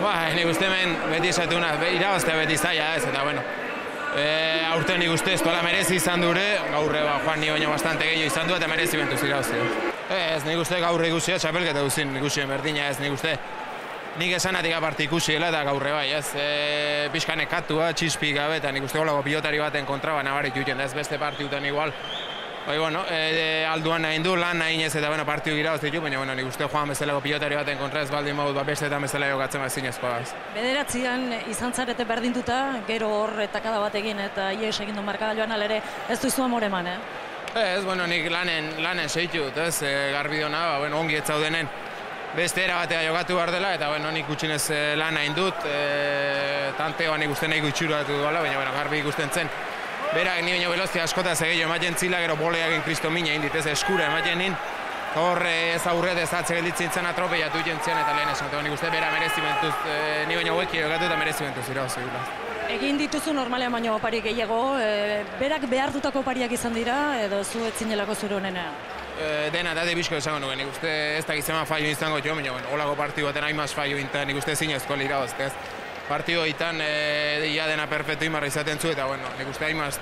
Nik uste hemen beti esatuna, irabaztea beti zaila ez, eta bueno. Aurten nik uste ez duela merezi izan dure, gaurre Juan ni baino bastante gehiago izan du eta merezi bentuz irabaztea. Ez, nik uste gaurre ikusia txapelketa duzin ikusien berdina ez, nik uste nik esanatik aparte ikusiela eta gaurre bai, ez. Pixkanek katua, txispik gabe, eta nik uste golako pilotari baten kontra nabarit juten da ez beste partiutan igual. Bai, bueno, alduan nahi du, lan nahi ez eta partiu gira ditu, baina nik uste Juan bezalako pilotari baten kontra ez baldin modut besteetan bezala jokatzen zinezkoa. Bederatzian izan zarete berdinduta, gero hor etakada bat egin eta ies egin du markagailuan alere, ez duzu amore eman, Ez, nik lanen seitut, ez, garbi dona, ongi ez zaudenen beste era batea jokatu behar dela, eta nik utxinez lan nahi dut, tanteoan nik uste nahi gutxuratu duela, baina garbi ikusten zen. Berak ni baino velozia askotaz egin ematen zila, gero boleakin kristo mina indit, ez eskura ematen nin. Hor ez aurret ez atze gelditzen zen atropeiatu jentzen eta lehen esan. Nik uste bera merezimentuz, ni baino hueki jokatu eta merezimentuz irabazi dula. Egin dituzu normalean baino opari gehiago, berak behartutako opariak izan dira edo zu ez zinelako zure honenean? Dena, dade bizko esango nuen, nik uste ez dakizema faio izango jo, baina holako partidu baten hainmaz faio intan, nik uste zinezko irabazte ez. Partioetan ia dena perfecto imarra izaten zu, eta nik uste hainmaz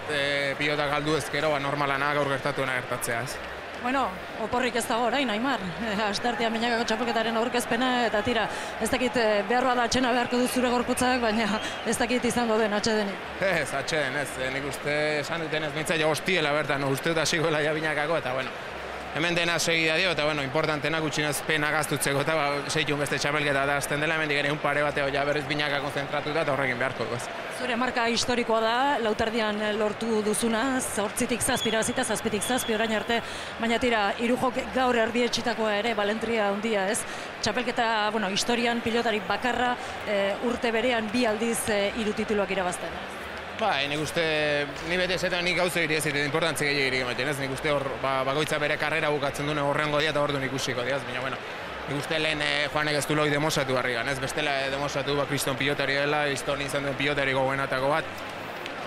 pilotak galdu ezkero, normalana gaur gertatuena gertatzea ez. Bueno, oporrik ez dago orain, Aimar. Asteartea Minakako txapelketaren aurkezpena eta tira, ez dakit behar bada atxena beharko du zure gorputzak, baina ez dakit izango den atxedenik. Ez, atxeden ez, nik uste esan duten ez mintza jo hostiela bertan, uste dut hasikoela ja Minakako, eta hemen dena segida dio, eta importantena gutxinez pena gaztutzeko, eta seitun beste txapelketa da azten dela, hemen digene un pare bateo ja berriz Minaka konzentratuta eta horrekin beharko. Zure marka historikoa da, lautardian lortu duzuna, 8tik 7 irabazita, 7tik 7 orain arte, baina tira, irujok gaur erdietxitakoa ere, balentria handia ez. Txapelketa, historian pilotarik bakarra, urte berean 2 aldiz 3 tituluak irabazten. Nik uste, ni bete ezetan nik gauza giri ez, importantzi gehiagirik ematen ez, nik uste hor bakoitza bere karrera bukatzen dune horrengo dia eta hor duen ikusiko diaz, baina nik uste lehen Juanek ez du loi demosatu barrigan, ez bestela demosatu kriston pilotari dela, historian izan duen pilotari gogoenatako bat.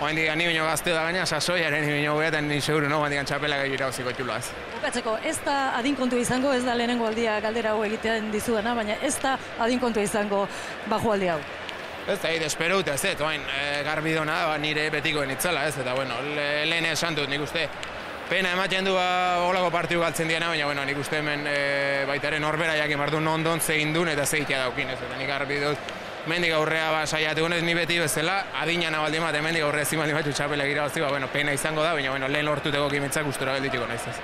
Oain digan, ni baino gazte da gaina, sasoiaren ni baino behetan ni seguru, no? Oain digan txapela gehi irauziko txula ez. Bukatzeko, ez da adinkontu izango, ez da lehenengo aldia galdera hau egitean dizuena, baina ez da adinkontu izango baju aldi hau. Ez da, espero dut ez, garbi dona nire betikoen itzala ez, eta lehen esan dut nik uste pena ematen du holako partiu galtzen diena, baina nik uste hemen baitaren horbera jakin behar du non zein duen eta zeitea daukin ez, eta nik garbi dut mendik aurrea saiatu gunez ni beti bezala, adinana baldin bat, mendik aurrea zimaldin batzu txapela gira bazti, pena izango da, baina lehen lortuteko kimentzak gustora gelditiko naiz ez.